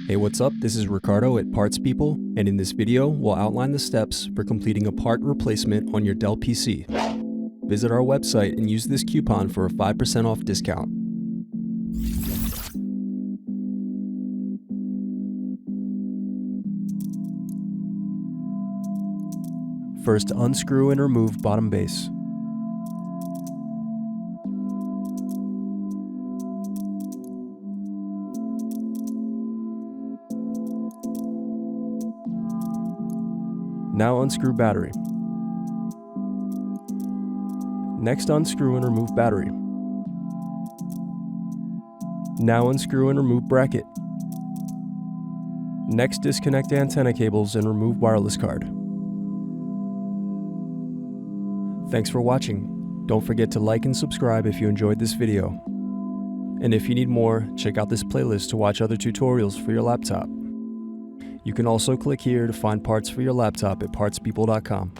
Hey, what's up? This is Ricardo at Parts People, and in this video, we'll outline the steps for completing a part replacement on your Dell PC. Visit our website and use this coupon for a 5% off discount. First, unscrew and remove bottom base. Now unscrew battery. Next, unscrew and remove battery. Now unscrew and remove bracket. Next, disconnect antenna cables and remove wireless card. Thanks for watching. Don't forget to like and subscribe if you enjoyed this video. And if you need more, check out this playlist to watch other tutorials for your laptop. You can also click here to find parts for your laptop at partspeople.com.